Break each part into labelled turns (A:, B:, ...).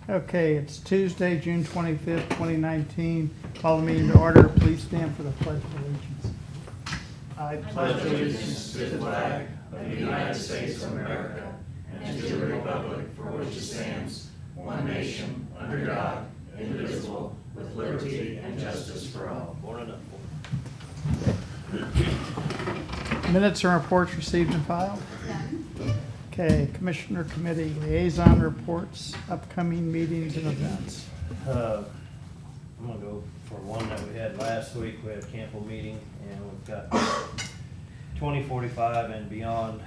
A: Okay, it's Tuesday, June 25th, 2019. Call the meeting to order. Please stand for the Pledge of Allegiance. I pledge allegiance to the flag of the United States of America and to the republic for which it stands, one nation, under God, indivisible, with liberty and justice for all. Minutes and reports received and filed. Okay, Commissioner Committee Liaison Reports, upcoming meetings and events.
B: I'm gonna go for one that we had last week. We had a Campbell meeting, and we've got 2045 and beyond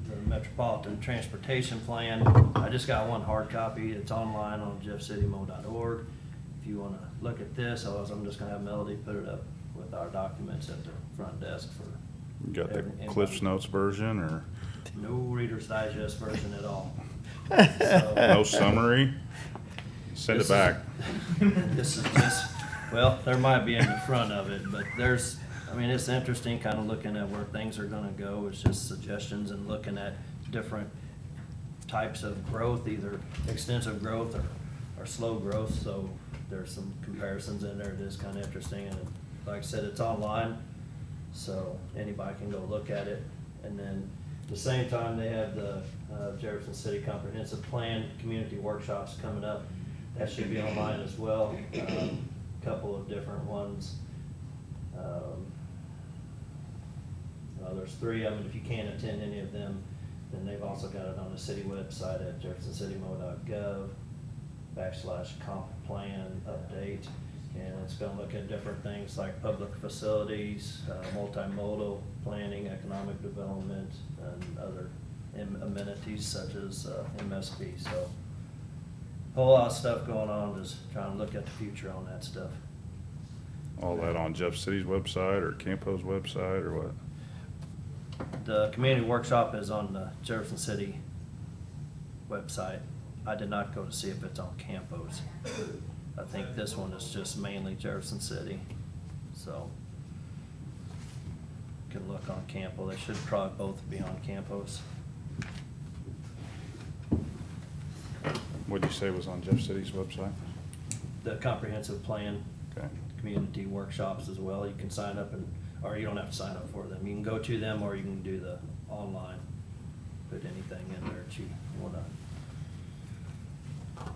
B: the Metropolitan Transportation Plan. I just got one hard copy. It's online on jeffcitymo.org. If you wanna look at this, otherwise I'm just gonna have Melody put it up with our documents at the front desk for.
C: You got the
B: everybody.
C: Cliff's Notes version or
B: No Reader's Digest version at all.
C: no summary? Send it
B: This is-
C: back.
B: This is just, well, there might be in the front of it, but there's, I mean, it's interesting kind of looking at where things are gonna go. It's just suggestions and looking at different types of growth, either extensive growth or slow growth. So there's some comparisons in there. It is kind of interesting. And like I said, it's online, so anybody can go look at it. And then at the same time, they have the Jefferson City Comprehensive Plan Community Workshops coming up. That should be online as well. Couple of different ones. There's three of them. If you can't attend any of them, then they've also got it on the city website at jeffersoncitymo.gov/comp plan update. And it's gonna look at different things like public facilities, multimodal planning, economic development, and other amenities such as MSP. So a whole lot of stuff going on, just trying to look at the future on that stuff.
C: All that on Jeff City's website or Campo's website or what?
B: The community workshop is on the Jefferson City website. I did not go to see if it's on Campo's. I think this one is just mainly Jefferson City, so you can look on Campo. They should probably both be on Campo's.
C: What'd you say was on Jeff City's website?
B: The comprehensive plan,
C: Okay.
B: community workshops as well. You can sign up or you don't have to sign up for them. You can go to them or you can do the online. Put anything in there that you wanna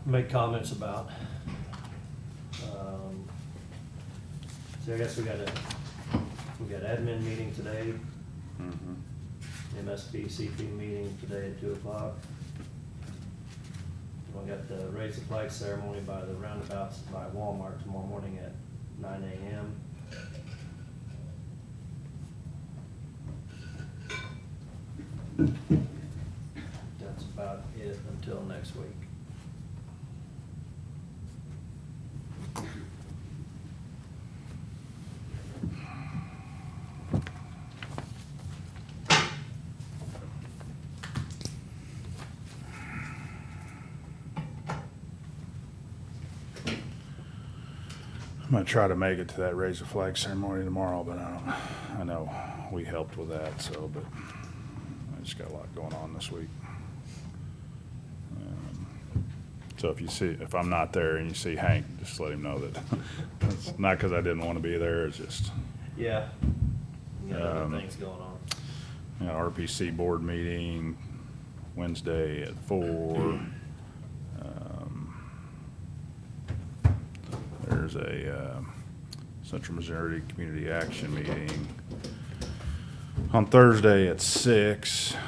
B: make comments about. So I guess we got admin meeting today,
C: Mhm.
B: MSP CP meeting today at 2:00. We got the raise the flag ceremony by the roundabouts by Walmart tomorrow morning at 9 a.m. That's about it until next week.
C: I'm gonna try to make it to that raise the flag ceremony tomorrow, but I know we helped with that, so, but I just got a lot going on this week. So if I'm not there and you see Hank, just let him know that it's not because I didn't want to be there, it's just,
B: Yeah. We got other
C: Um,
B: things going on.
C: you know, RPC board meeting Wednesday at 4. There's a Central Missouri Community Action meeting on Thursday at 6. I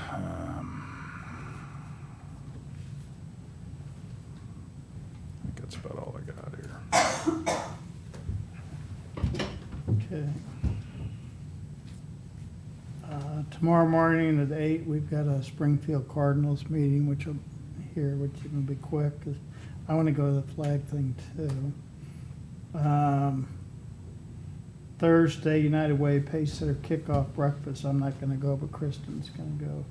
C: think that's about all I got here.
A: Okay. Tomorrow morning at 8, we've got a Springfield Cardinals meeting, which is going to be quick, 'cause I want to go to the flag thing too. Thursday, United Way Pacesetter kickoff breakfast. I'm not going to go, but Kristen's going to go.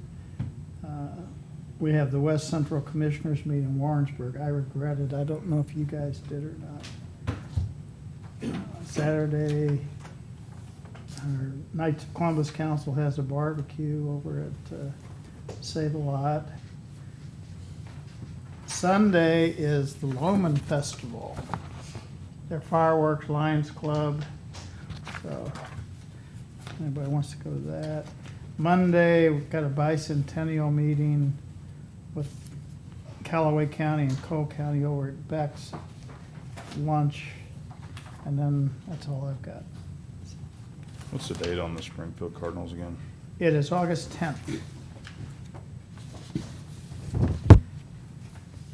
A: We have the West Central Commissioners meeting in Warrensburg. I regret it. I don't know if you guys did or not. Saturday, our Knights of Columbus Council has a barbecue over at Save a Lot. Sunday is the Loman Festival. Their fireworks Lions Club. So, if anybody wants to go to that. Monday, we've got a bicentennial meeting with Callaway County and Cole County over at Beck's. Lunch. And then that's all I've got.
C: What's the date on the Springfield Cardinals again?
A: It is August 10th.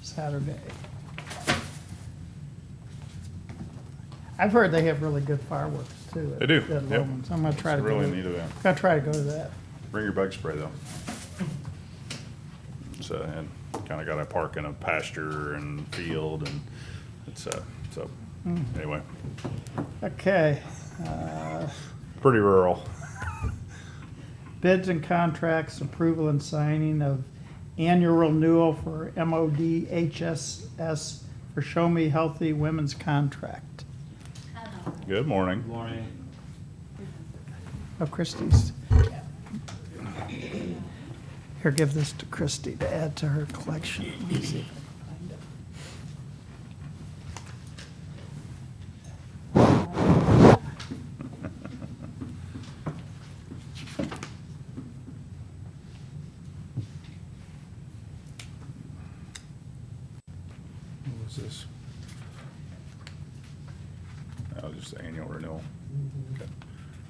A: Saturday. I've heard they have really good fireworks too.
C: They do,
A: at
C: yep.
A: Loman's. I'm gonna try
C: It's
A: to
C: a
A: go.
C: really
A: to-
C: neat event.
A: Gonna try to go to that.
C: Bring your bug spray though. So, and kinda got a park in a pasture and field and it's, so, anyway,
A: Okay.
C: pretty rural.
A: Bids and contracts, approval and signing of annual renewal for MOD HSS for Show Me Healthy Women's Contract.
C: Good morning.
B: Morning.
A: Oh, Christie's. Here, give this to Christie to add to her collection. Let me see if I can find it.
C: What was this? Oh, just the annual renewal. Okay.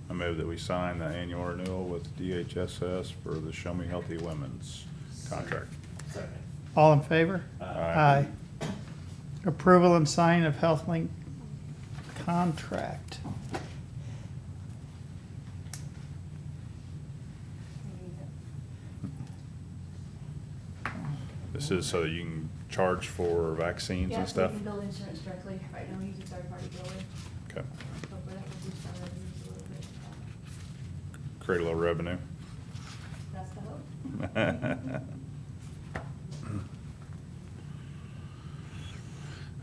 C: I move that we sign the annual renewal with DHSS for the Show Me Healthy Women's contract.
B: Second.
A: All in favor?
C: Aye.
A: Approval and signing of HealthLink contract.
C: This is so that you can charge for vaccines and
D: Yeah, so
C: stuff?
D: we can bill insurance directly. Right now, we use a third-party biller.
C: Okay.
D: Hopefully that will boost our revenues a little bit.
C: Create a little revenue.
D: That's the hope.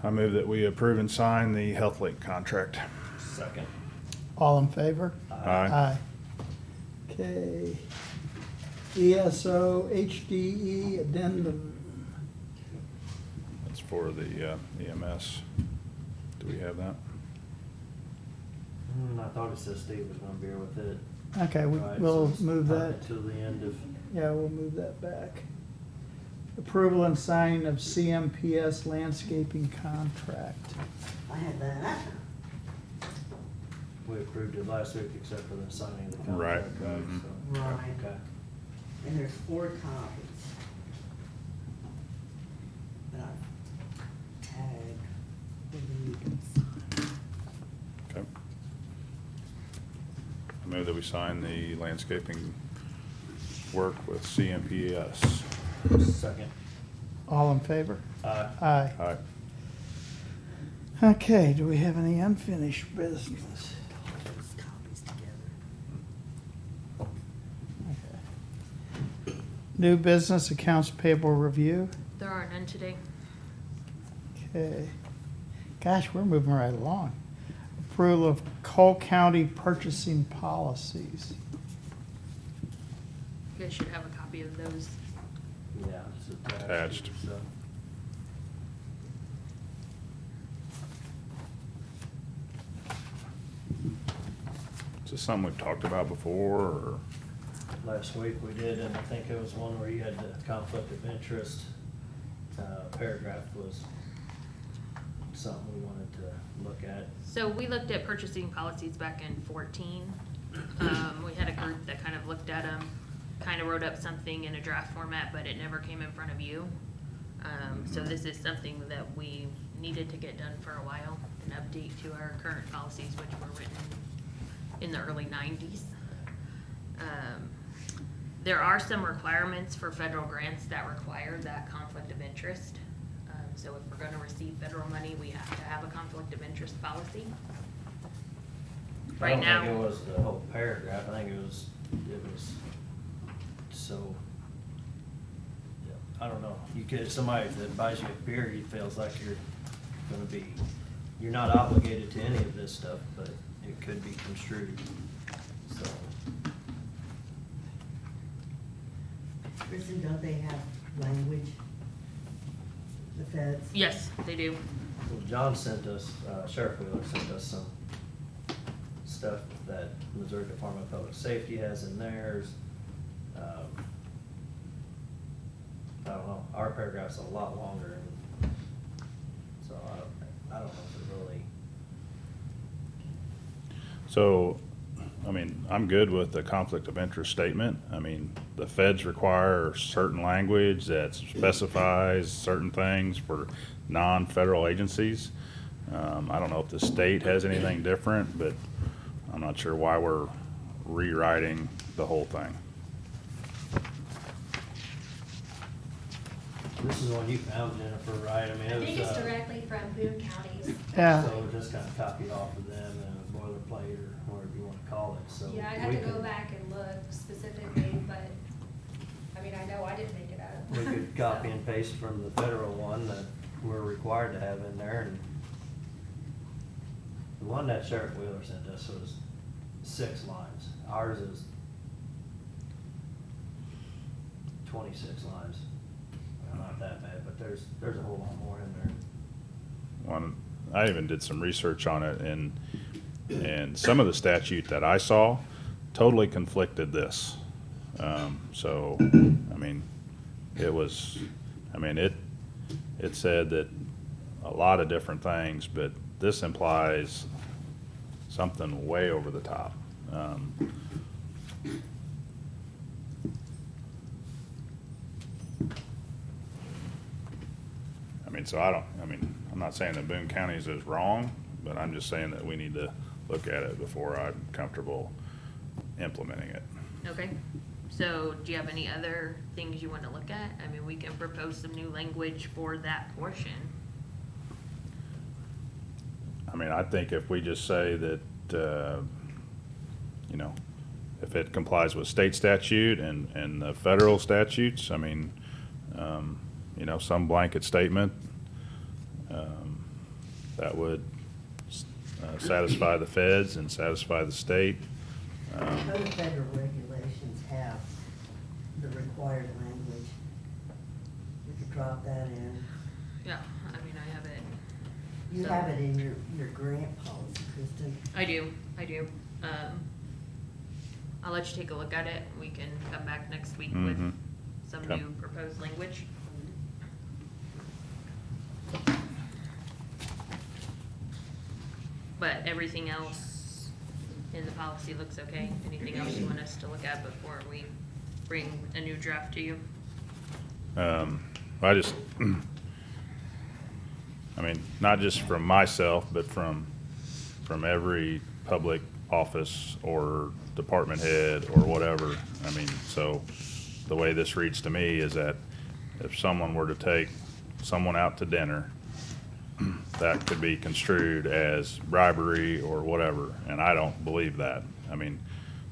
C: I move that we approve and sign the HealthLink contract.
B: Second.
A: All in favor?
C: Aye.
A: Okay. ESO HDE addendum.
C: That's for the EMS. Do we have that?
B: I thought it said Steve was gonna be here with it.
A: Okay,
B: Right,
A: we'll
B: so
A: move
B: it's
A: that.
B: Till the end of,
A: Yeah, we'll move that back. Approval and signing of CMPS landscaping contract.
E: I had that.
B: we approved it last week except for the signing of the
C: Right.
B: contract, right?
C: Mhm.
B: So,
E: Right.
B: Okay.
E: And there's 4 copies. That I've tagged. and you can sign.
C: Okay. I move that we sign the landscaping work with CMPS.
B: Second.
A: All in favor? Aye.
C: Aye.
A: Okay, do we have any unfinished business?
E: Those copies together.
A: Okay. New business accounts payable review.
F: There are none today.
A: Okay. Gosh, we're moving right along. Approval of Cole County purchasing policies.
F: You guys should have a copy of those.
B: Yeah, it's attached.
C: Attached.
B: So,
C: Is this something we've talked about before or?
B: last week we did, and I think it was one where you had the conflict of interest. Paragraph was something we wanted to look at.
F: So we looked at purchasing policies back in 14. We had a group that kind of looked at them, kind of wrote up something in a draft format, but it never came in front of you. So this is something that we needed to get done for a while, an update to our current policies, which were written in the early 90s. There are some requirements for federal grants that require that conflict of interest. So if we're gonna receive federal money, we have to have a conflict of interest policy. Right
B: I don't think it
F: now,
B: was the whole paragraph, I think it was so, yeah, I don't know, you could, somebody that buys you a beer, he feels like you're gonna be, you're not obligated to any of this stuff, but it could be construed, so.
E: Kristen, don't they have language? The feds?
F: Yes, they do.
B: Well, John sent us, Sheriff Wheeler sent us some stuff that Missouri Department of Public Safety has in theirs. I don't know, our paragraph's a lot longer, and so I don't know if it really.
C: So, I mean, I'm good with the conflict of interest statement. I mean, the feds require certain language that specifies certain things for non-federal agencies. I don't know if the state has anything different, but I'm not sure why we're rewriting the whole thing.
B: This is the one you found, Jennifer, right? I mean,
D: I
B: it was.
D: think it's directly from Boone County's.
A: Yeah.
B: So we just kind of copied off of them and a boilerplate or whatever you want to call it, so.
D: Yeah, I'd have
B: we
D: to go
B: could-
D: back and look specifically, but, I mean, I know I didn't make it up.
B: We could copy
D: so.
B: and paste from the federal one that we're required to have in there, and the one that Sheriff Wheeler sent us was 6 lines. Ours is 26 lines. Well, not that bad, but there's a whole lot more in there.
C: One, I even did some research on it, and some of the statute that I saw totally conflicted this. So, I mean, it said that a lot of different things, but this implies something way over the top. I'm not saying that Boone County's is wrong, but I'm just saying that we need to look at it before I'm comfortable implementing it.
F: Okay, so do you have any other things you want to look at? I mean, we can propose some new language for that portion.
C: I mean, I think if we just say that, if it complies with state statute and the federal statutes, I mean, some blanket statement, that would satisfy the feds and satisfy the state.
E: Other federal regulations have the required language. You could drop that in.
F: Yeah, I mean, I have it.
E: You
F: So-
E: have it in your grant policy, Kristen.
F: I do. I'll let you take a look at it. We can come back next week with
C: Mhm.
F: some
C: Okay.
F: new proposed language. But everything else in the policy looks okay. Anything else you want us to look at before we bring a new draft to you?
C: I just, not just from myself, but from every public office or department head or whatever. So the way this reads to me is that if someone were to take someone out to dinner, that could be construed as bribery or whatever, and I don't believe that.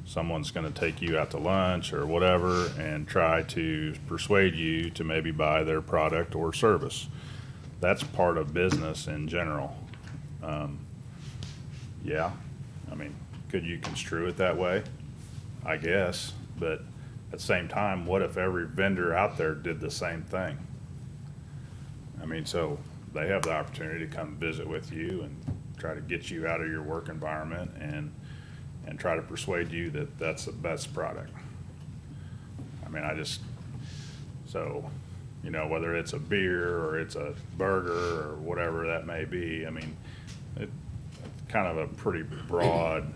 C: Someone's gonna take you out to lunch or whatever and try to persuade you to maybe buy their product or service. That's part of business in general. Yeah, could you construe it that way? I guess, but at the same time, what if every vendor out there did the same thing? So they have the opportunity to come visit with you and try to get you out of your work environment and try to persuade you that that's the best product. Whether it's a beer or it's a burger or whatever that may be, it's kind of a pretty broad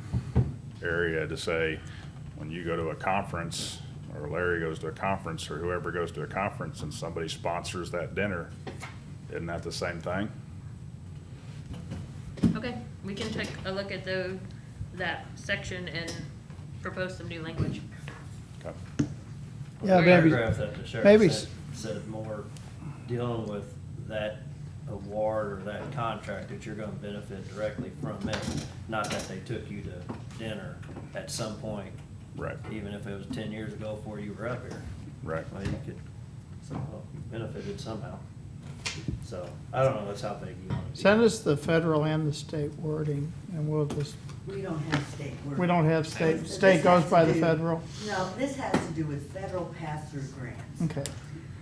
C: area to say, when you go to a conference, or Larry goes to a conference, or whoever goes to a conference and somebody sponsors that dinner, isn't that the same thing?
F: Okay, we can take a look at that section and propose some new language.
C: Okay.
A: Yeah,
B: The
A: maybe-
B: paragraph that the sheriff
A: maybe
B: said more dealing with that award or that contract that you're gonna benefit directly from it, not that they took you to dinner at some point,
C: Right,
B: even if it was 10 years ago before you were up here.
C: right.
B: Well, you could somehow benefited somehow. So, I don't know, that's how big you want to be.
A: Send us the federal and the state wording, and we'll just,
E: We don't have state word.
A: we don't have state
E: This
A: goes
E: has
A: by
E: to
A: the
E: do-
A: federal?
E: No, this has to do with federal pass-through grants.
A: Okay.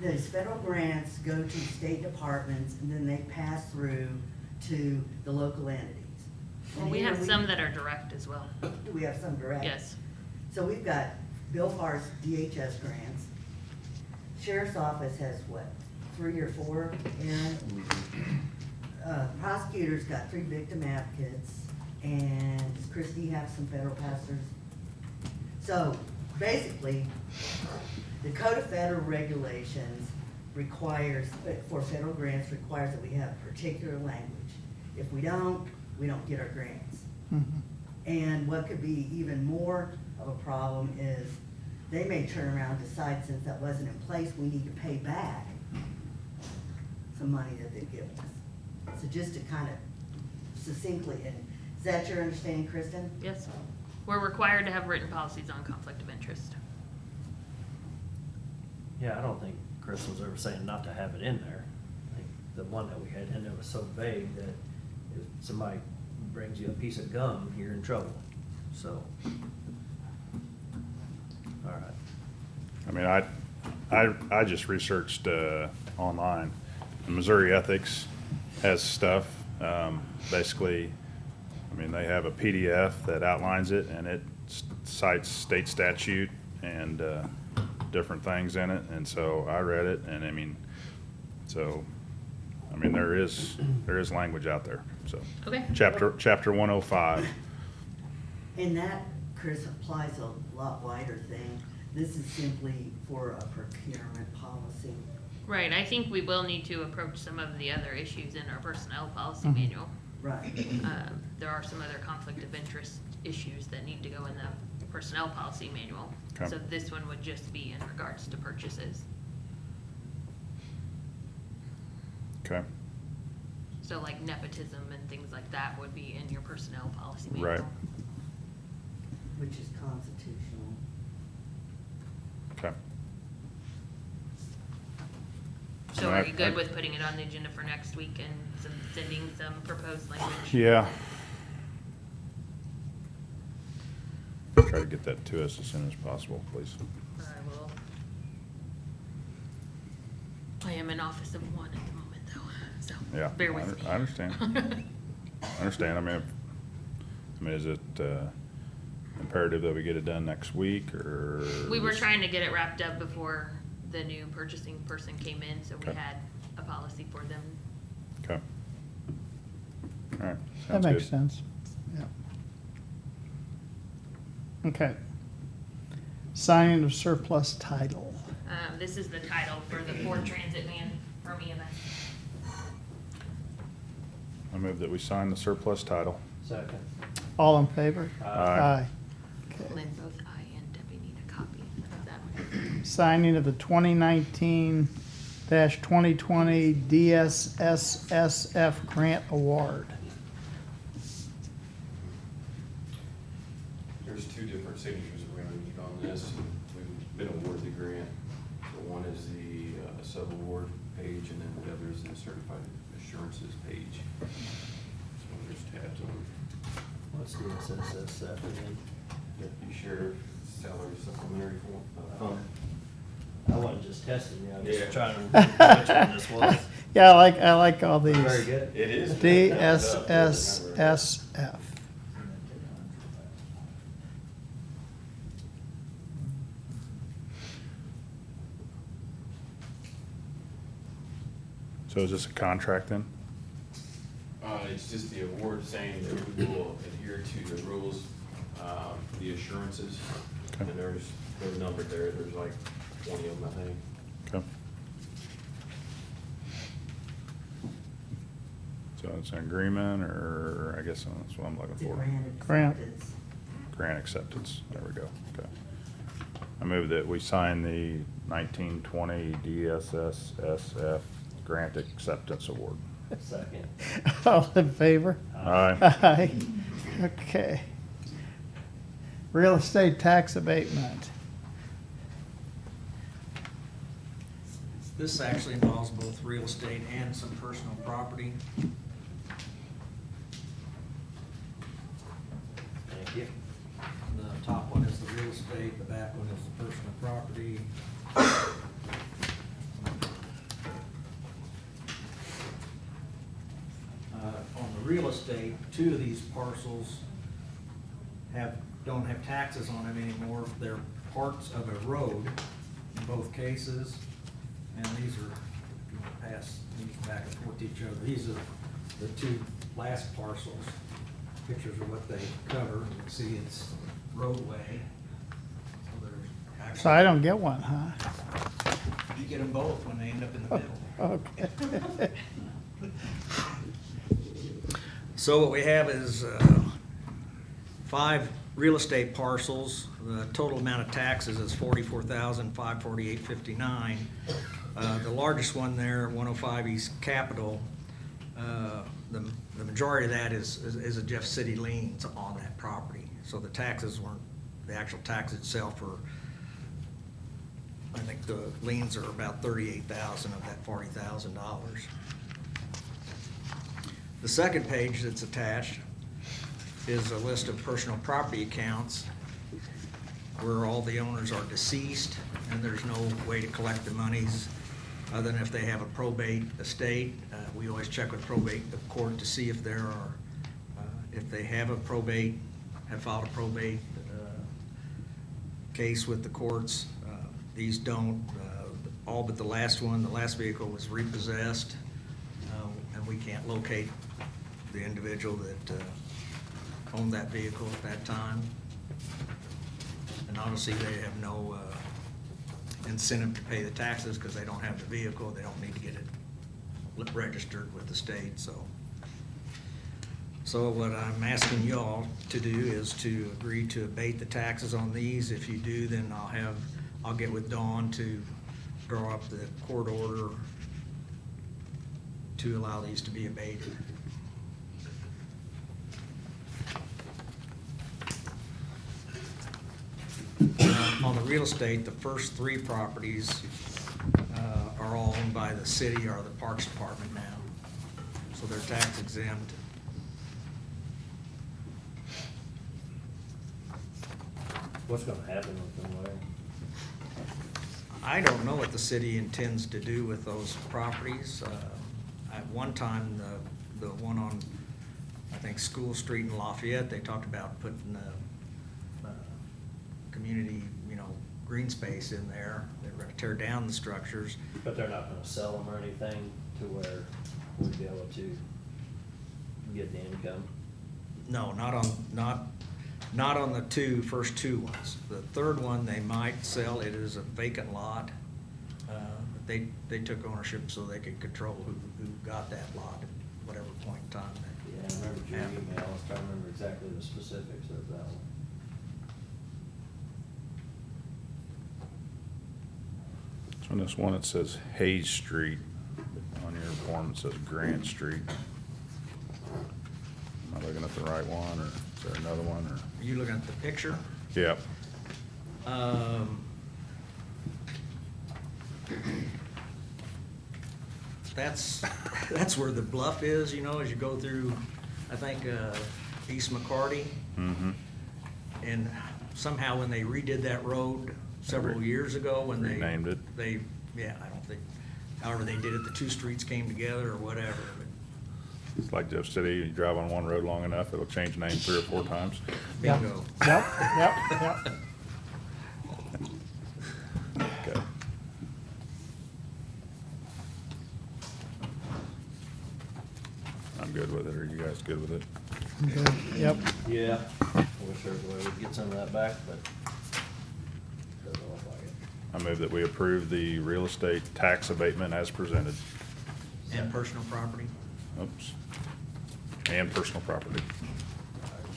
E: those federal grants go to state departments and then they pass through to the local entities.
F: Well,
E: And
F: we
E: here
F: have some that are direct as well.
E: Do we have some direct?
F: Yes.
E: So we've got Bill Farr's DHS grants. Sheriff's Office has what, 3 or 4, Aaron? Prosecutors got 3 victim advocates, and does Christie have some federal pastors? So basically, the Code of Federal Regulations requires, for federal grants, requires that we have particular language. If we don't get our grants.
A: Mhm.
E: And what could be even more of a problem is they may turn around and decide, since that wasn't in place, we need to pay back some money that they've given us. So just to kind of succinctly, and is that your understanding, Kristen?
F: Yes. We're required to have written policies on conflict of interest.
B: Yeah, I don't think Chris was ever saying not to have it in there. I think the one that we had in there was so vague that if somebody brings you a piece of gum, you're in trouble, so. All right.
C: I mean, I just researched online. Missouri Ethics has stuff. Basically, I mean, they have a PDF that outlines it, and it cites state statute and different things in it. And so I read it, and I mean, there is language out there. So
F: Okay.
C: chapter 105.
E: And that, Chris, applies a lot wider thing. This is simply for a procurement policy.
F: Right, I think we will need to approach some of the other issues in our personnel policy
A: Mhm.
F: manual.
E: Right.
F: There are some other conflict of interest issues that need to go in the personnel policy manual.
C: Okay.
F: So this one would just be in regards to purchases.
C: Okay.
F: So like nepotism and things like that would be in your personnel policy
C: Right.
F: manual.
E: Which is constitutional.
C: Okay.
F: So
C: I-
F: are you good with putting it on the agenda for next week and sending some proposed language?
C: Yeah. Try to get that to us as soon as possible, please.
F: I will. I am in office of one at the moment though, so
C: Yeah.
F: bear with me.
C: I understand. I understand. I mean, is it imperative that we get it done next week, or?
F: We were trying to get it wrapped up before the new purchasing person came in, so we
C: Okay.
F: had a policy for them.
C: Okay. All right.
A: That
C: Sounds
A: makes
C: good.
A: sense, yeah. Okay. Signing of surplus title.
F: This is the title for the Ford Transit van from EMS.
C: I move that we sign the surplus title.
B: Second.
A: All in favor?
C: Aye.
A: Okay.
F: Lynn, both I and Debbie need a copy of that one.
A: Signing of the 2019-2020 DSSSF Grant Award.
G: There's 2 different signatures we're gonna need on this. We've been awarded the grant. So one is the sub-award page, and then the other is the certified assurances page. So there's tabs on
B: What's the SSSF again?
G: deputy sheriff salary supplementary form.
B: I wasn't just testing you, I was
G: Yeah.
B: just trying to remember which one this was.
A: Yeah, I like all these.
B: Very good.
G: It is.
A: DSSSF.
C: So is this a contract then?
G: It's just the award saying that we will adhere to the rules, the assurances.
C: Okay.
G: And they're numbered there. There's like 20 of them, I think.
C: Okay. So it's an agreement, or I guess that's what I'm looking
E: It's a
C: for.
E: grant
A: Grant.
E: acceptance.
C: Grant acceptance, there we go, okay. I move that we sign the 1920 DSSSF Grant Acceptance Award.
B: Second.
A: All in favor?
C: Aye.
A: Aye. Okay. Real estate tax abatement.
H: This actually involves both real estate and some personal property.
B: Thank you.
H: The top one is the real estate, the back one is the personal property. real estate, 2 of these parcels don't have taxes on them anymore. They're parts of a road in both cases. And these are, if you want to pass these back and forth to each other, these are the 2 last parcels. Pictures of what they cover. You can see it's roadway. So there's actually.
A: So I don't get one, huh?
H: You get them both when they end up in the middle.
A: Okay.
H: So what we have is 5 real estate parcels. The total amount of taxes is $44,548.59. The largest one there, 105 East Capitol, the majority of that is a Jeff City liens on that property. So the taxes weren't, the actual tax itself are, I think the liens are about $38,000 of that $40,000. The second page that's attached is a list of personal property accounts where all the owners are deceased and there's no way to collect the monies other than if they have a probate estate. We always check with probate court to see if there are, if they have a probate, have filed a probate case with the courts. These don't, all but the last one, the last vehicle was repossessed, and we can't locate the individual that owned that vehicle at that time. And honestly, they have no incentive to pay the taxes because they don't have the vehicle. They don't need to get it registered with the state, so. So what I'm asking y'all to do is to agree to abate the taxes on these. If you do, then I'll get with Dawn to draw up the court order to allow these to be abated. On the real estate, the first 3 properties are all owned by the city or the Parks Department now, so they're tax exempt.
B: What's gonna happen with them, Larry?
H: I don't know what the city intends to do with those properties. At one time, the one on, I think, School Street in Lafayette, they talked about putting community, green space in there. They were gonna tear down the structures.
B: But they're not gonna sell them or anything to where we'd be able to get the income?
H: No, not on the first two ones. The third one, they might sell. It is a vacant lot. But they took ownership so they could control who got that lot at whatever point in time.
B: Yeah, I remember your email, I was trying to remember exactly the specifics of that one.
C: So on this one, it says Hayes Street. On your form, it says Grant Street. Am I looking at the right one, or is there another one, or?
H: Are you looking at the picture?
C: Yep.
H: That's where the bluff is, as you go through, I think, East McCarty.
C: Mm-hmm.
H: And somehow when they redid that road several years ago, when they.
C: Renamed it.
H: I don't think, however they did it, the 2 streets came together or whatever, but
C: It's like Jeff City, you drive on one road long enough, it'll change name 3 or 4 times.
H: bingo.
A: Yep.
C: Okay. I'm good with it. Are you guys good with it?
A: Good. Yep.
B: Yeah, I wish there was a way we'd get some of that back, but doesn't look like it.
C: I move that we approve the real estate tax abatement as presented.
H: And personal property.
C: Oops. And personal property.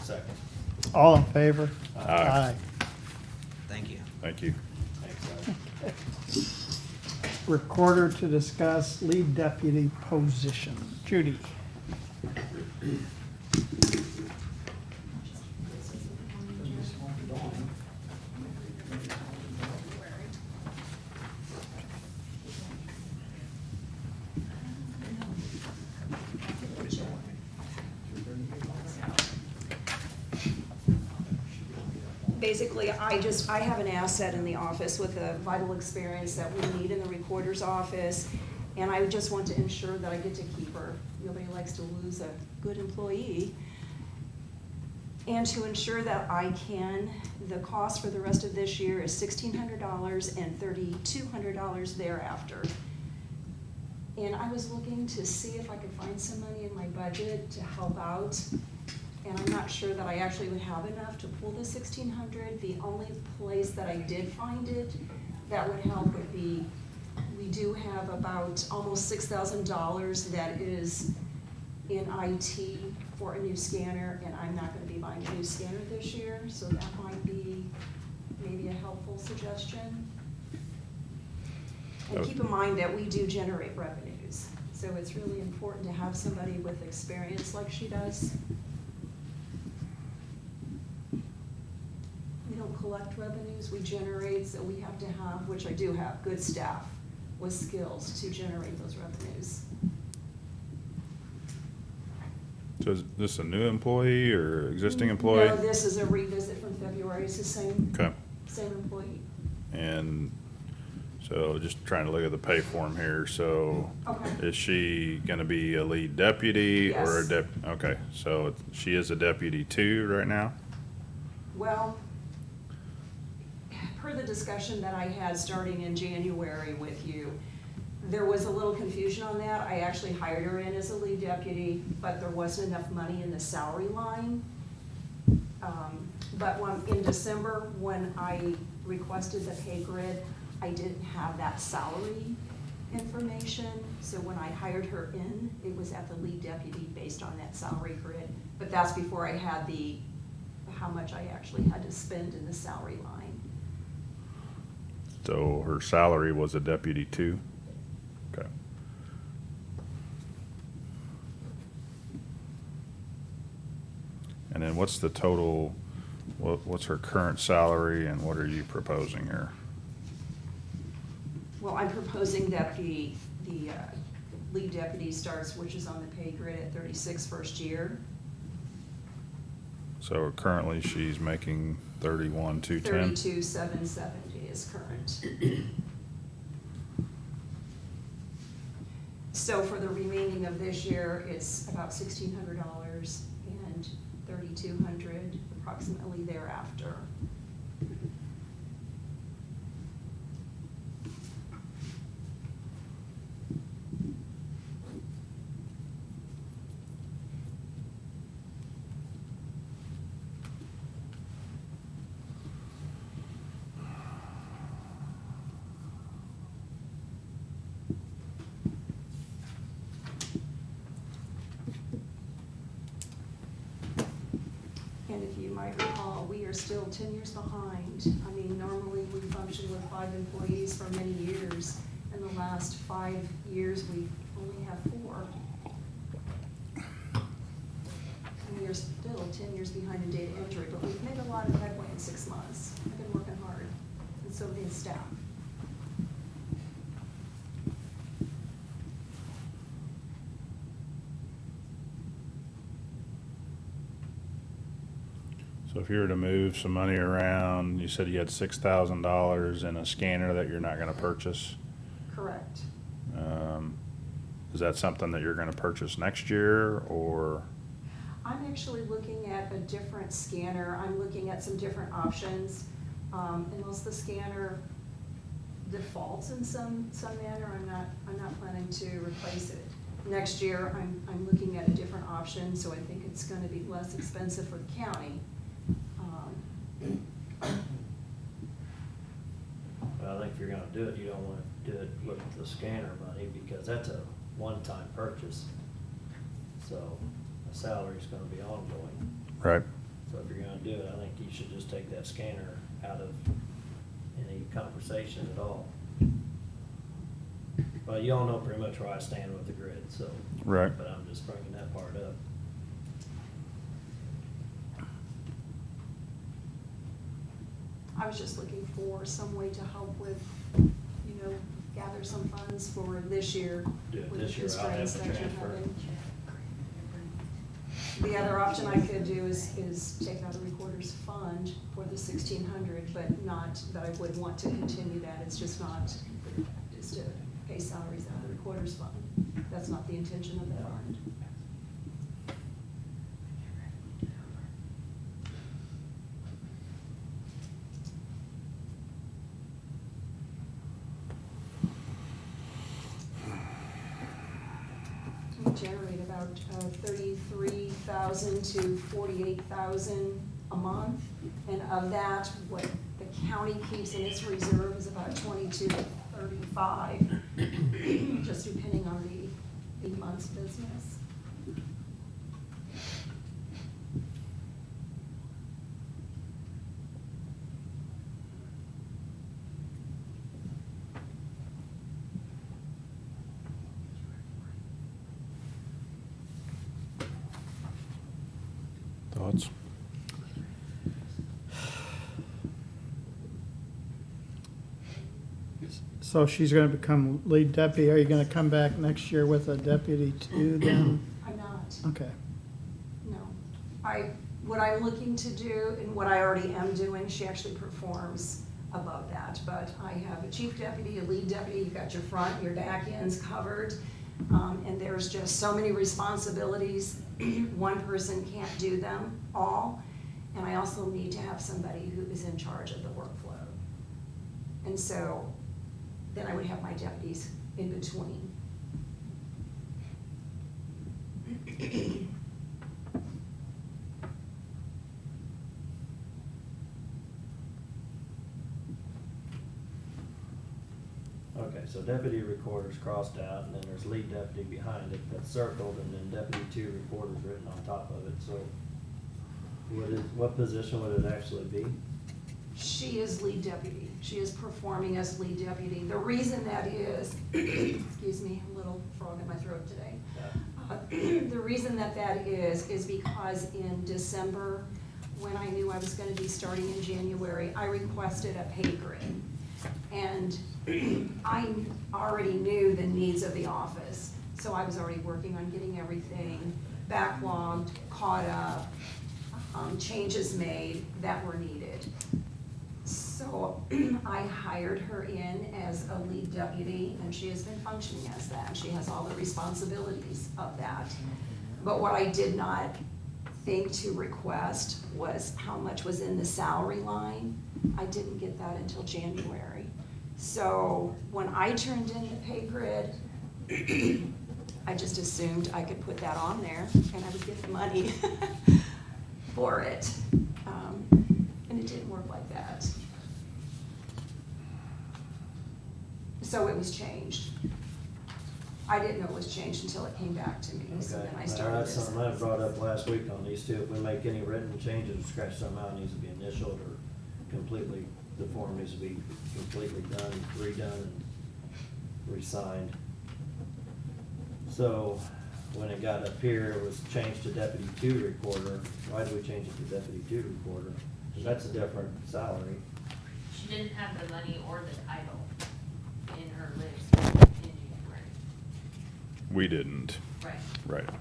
B: Second.
A: All in favor?
C: Aye.
H: Thank you.
C: Thank you.
B: Thanks, Larry.
A: Recorder to discuss lead deputy position. Judy.
I: Basically, I have an asset in the office with the vital experience that we need in the recorder's office. And I just want to ensure that I get to keep her. Nobody likes to lose a good employee. And to ensure that I can, the cost for the rest of this year is $1,600 and $3,200 thereafter. And I was looking to see if I could find some money in my budget to help out. And I'm not sure that I actually would have enough to pull the $1,600. The only place that I did find it that would help would be, we do have about almost $6,000 that is in IT for a new scanner, and I'm not gonna be buying a new scanner this year, so that might be maybe a helpful suggestion. And keep in mind that we do generate revenues, so it's really important to have somebody with experience like she does. We don't collect revenues, we generate, so we have to have, which I do have, good staff with skills to generate those revenues.
C: So is this a new employee or existing employee?
I: No, this is a revisit from February, it's the same,
C: Okay.
I: same employee.
C: And so just trying to look at the pay form here, so
I: Okay.
C: is she gonna be a lead deputy or a
I: Yes.
C: okay, so she is a deputy 2 right now?
I: Well, per the discussion that I had starting in January with you, there was a little confusion on that. I actually hired her in as a lead deputy, but there wasn't enough money in the salary line. But in December, when I requested the pay grid, I didn't have that salary information. So when I hired her in, it was at the lead deputy based on that salary grid. But that's before I had how much I actually had to spend in the salary line.
C: So her salary was a deputy 2? Okay. And then what's the total, what's her current salary and what are you proposing here?
I: Well, I'm proposing that the lead deputy starts, which is on the pay grid at 36 first year.
C: So currently she's making 31,210?
I: 32,770 is current. So for the remaining of this year, it's about $1,600 and $3,200 approximately thereafter. And if you might recall, we are still 10 years behind. I mean, normally we function with 5 employees for many years. In the last 5 years, we only have 4. And we are still 10 years behind in data entry, but we've made a lot of headway in 6 months. I've been working hard, and so did staff.
C: So if you were to move some money around, you said you had $6,000 in a scanner that you're not gonna purchase.
I: Correct.
C: Is that something that you're gonna purchase next year, or?
I: I'm actually looking at a different scanner. I'm looking at some different options. Unless the scanner defaults in some manner, I'm not planning to replace it. Next year, I'm looking at a different option, so I think it's gonna be less expensive for the county.
B: Well, I think if you're gonna do it, you don't wanna do it with the scanner money, because that's a one-time purchase. So the salary's gonna be ongoing.
C: Right.
B: So if you're gonna do it, I think you should just take that scanner out of any conversation at all. Well, you all know pretty much where I stand with the grid, so.
C: Right.
B: But I'm just bringing that part up.
I: I was just looking for some way to help with, gather some funds for this year.
B: Do it
I: with
B: this
I: the
B: year, I'll have
I: constraints
B: to
I: that you're
B: transfer.
I: having. The other option I could do is take out a recorder's fund for the 1,600, but not that I would want to continue that. It's just not good practice to pay salaries out of the recorder's fund. That's not the intention of the fund. We generate about 33,000 to 48,000 a month. And of that, what the county keeps in its reserve is about 22 to 35, just depending on the month's business.
C: Thoughts?
A: So she's gonna become lead deputy. Are you gonna come back next year with a deputy too then?
I: I'm not.
A: Okay.
I: No. What I'm looking to do, and what I already am doing, she actually performs above that. But I have a chief deputy, a lead deputy, you've got your front, your back ends covered. And there's just so many responsibilities. One person can't do them all. And I also need to have somebody who is in charge of the workflow. And so then I would have my deputies in between.
B: Okay, so deputy recorder's crossed out, and then there's lead deputy behind it that's circled, and then deputy 2 recorder's written on top of it, so what position would it actually be?
I: She is lead deputy. She is performing as lead deputy. The reason that is, excuse me, a little frog in my throat today. The reason that is because in December, when I knew I was gonna be starting in January, I requested a pay grid. And I already knew the needs of the office, so I was already working on getting everything backlogged, caught up, changes made that were needed. So I hired her in as a lead deputy, and she has been functioning as that. She has all the responsibilities of that. But what I did not think to request was how much was in the salary line. I didn't get that until January. So when I turned in the pay grid, I just assumed I could put that on there and I would get the money for it. And it didn't work like that. So it was changed. I didn't know it was changed until it came back to me, so
B: Okay,
I: then I
B: now,
I: started
B: that's
I: this.
B: something I brought up last week on these two. If we make any written changes or scratch something out, it needs to be initialed or completely, the form needs to be completely done, redone, and re-signed. So, when it got up here, it was changed to deputy 2 recorder. Why did we change it to deputy 2 recorder? 'Cause that's a different salary.
F: She didn't have the money or the title in her list in January.
C: We didn't,
F: Right,
C: right.
F: right.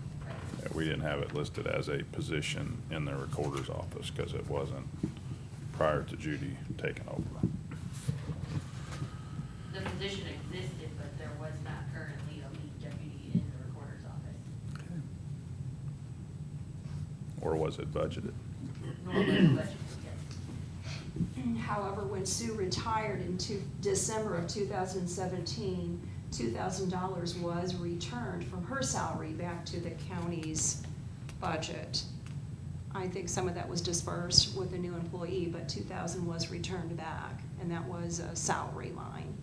C: Yeah, we didn't have it listed as a position in the recorder's office because it wasn't prior to Judy taking over.
F: The position existed, but there was not currently a lead deputy in the recorder's office.
C: Or was it budgeted?
F: Nor was the budget, yes.
I: However, when Sue retired in December of 2017, $2,000 was returned from her salary back to the county's budget. I think some of that was dispersed with a new employee, but 2,000 was returned back, and that was a salary line.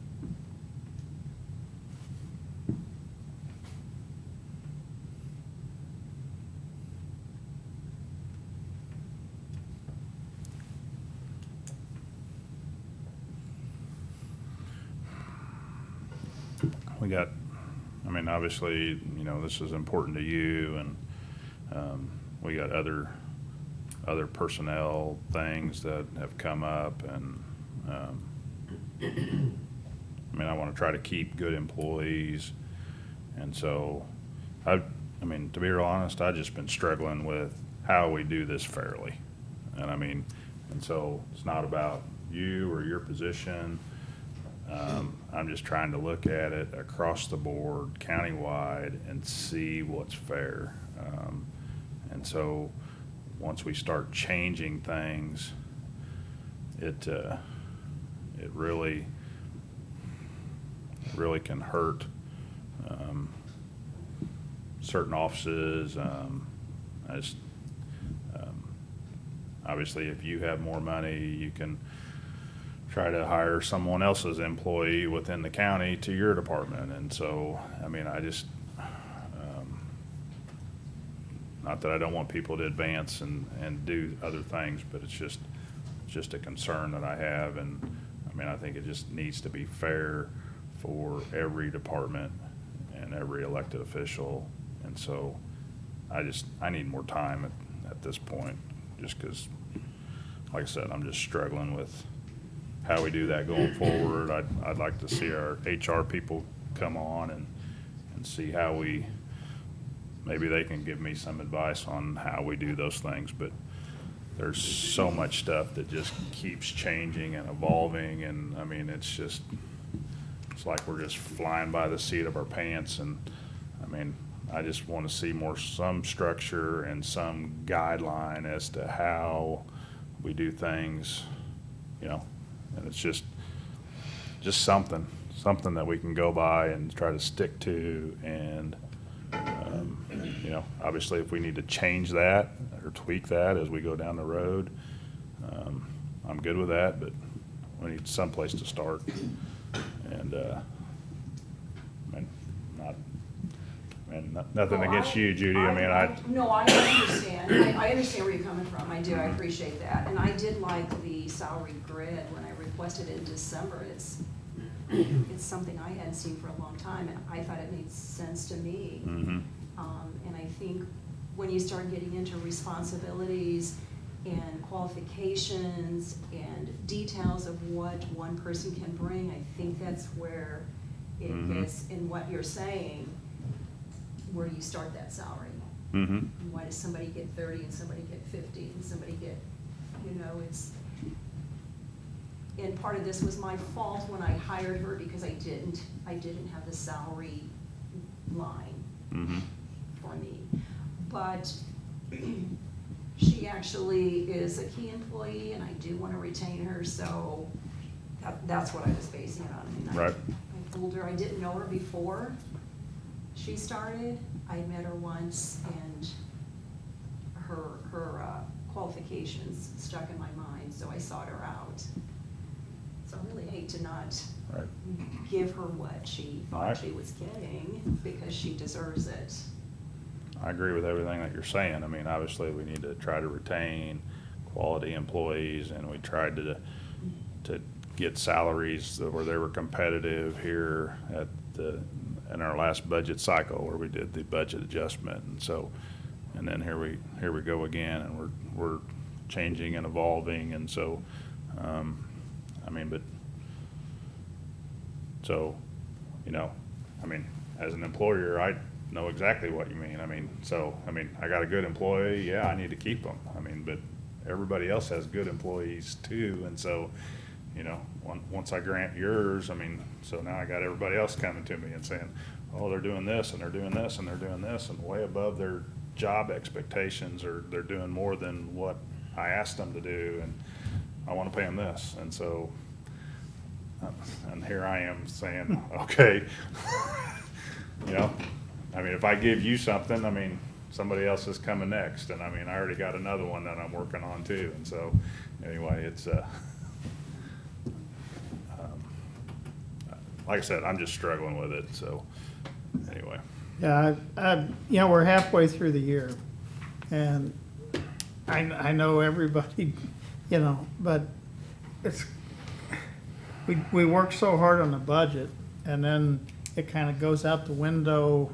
C: We got, I mean, obviously, you know, this is important to you, and we got other personnel things that have come up, and I mean, I want to try to keep good employees, and so I mean, to be real honest, I've just been struggling with how we do this fairly, and I mean, and so it's not about you or your position. I'm just trying to look at it across the board, countywide, and see what's fair. And so, once we start changing things, it really can hurt certain offices. I just, obviously, if you have more money, you can try to hire someone else's employee within the county to your department. And so, I mean, I just, not that I don't want people to advance and do other things, but it's just a concern that I have. And I mean, I think it just needs to be fair for every department and every elected official. And so I need more time at this point, just because, like I said, I'm just struggling with how we do that going forward. I'd like to see our HR people come on and see how maybe they can give me some advice on how we do those things. But there's so much stuff that just keeps changing and evolving, and I mean, it's like we're just flying by the seat of our pants. And I mean, I just want to see some structure and some guideline as to how we do things, and it's just something that we can go by and try to stick to. And obviously, if we need to change that or tweak that as we go down the road, I'm good with that, but we need some place to start. And nothing against you, Judy.
I: No, I understand. I understand where you're coming from. I do. I appreciate that. And I did like the salary grid when I requested it in December. It's something I hadn't seen for a long time, and I thought it made sense to me.
C: Mhm.
I: And I think when you start getting into responsibilities and qualifications and details of what one person can bring, I think that's where it
C: Mhm.
I: gets, in what you're saying, where you start that salary.
C: Mm-hmm.
I: Why does somebody get 30 and somebody get 50 and somebody get, and part of this was my fault when I hired her, because I didn't have the salary line
C: Mm-hmm.
I: for me. But she actually is a key employee, and I do want to retain her, so that's what I was basing it on. I mean,
C: Right.
I: I told her I didn't know her before she started. I met her once, and her qualifications stuck in my mind, so I sought her out. So I really hate to not
C: Right.
I: give her what she
C: All right.
I: thought she was getting, because she deserves it.
C: I agree with everything that you're saying. I mean, obviously, we need to try to retain quality employees, and we tried to get salaries that where they were competitive here in our last budget cycle, where we did the budget adjustment. And so, and then here we go again, and we're changing and evolving. And so, as an employer, I know exactly what you mean. I got a good employee, yeah, I need to keep them. But everybody else has good employees too. And so, once I grant yours, so now I got everybody else coming to me and saying, oh, they're doing this, and they're doing this, and they're doing this, and way above their job expectations, or they're doing more than what I asked them to do, and I want to pay them this. And so, and here I am saying, okay, if I give you something, somebody else is coming next. And I already got another one that I'm working on too. And so, anyway, it's, like I said, I'm just struggling with it. So, anyway.
A: Yeah, we're halfway through the year, and I know everybody, but we work so hard on the budget, and then it kind of goes out the window.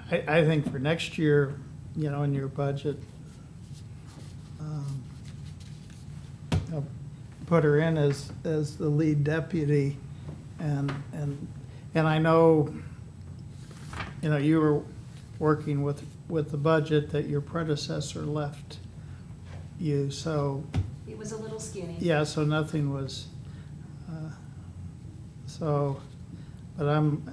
A: I think for next year, in your budget, put her in as the lead deputy, and I know, you were working with the budget that your predecessor left you, so
I: It was a little skinny.
A: Yeah, so nothing was, so, but I'm,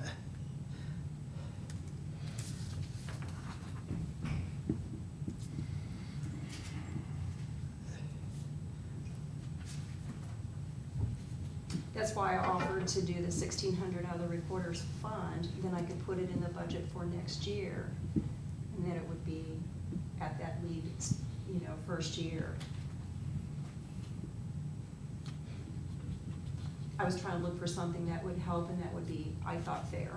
I: That's why I offered to do the 1,600 out of the recorder's fund, then I could put it in the budget for next year. And then it would be at that lead, first year. I was trying to look for something that would help and that would be, I thought, fair.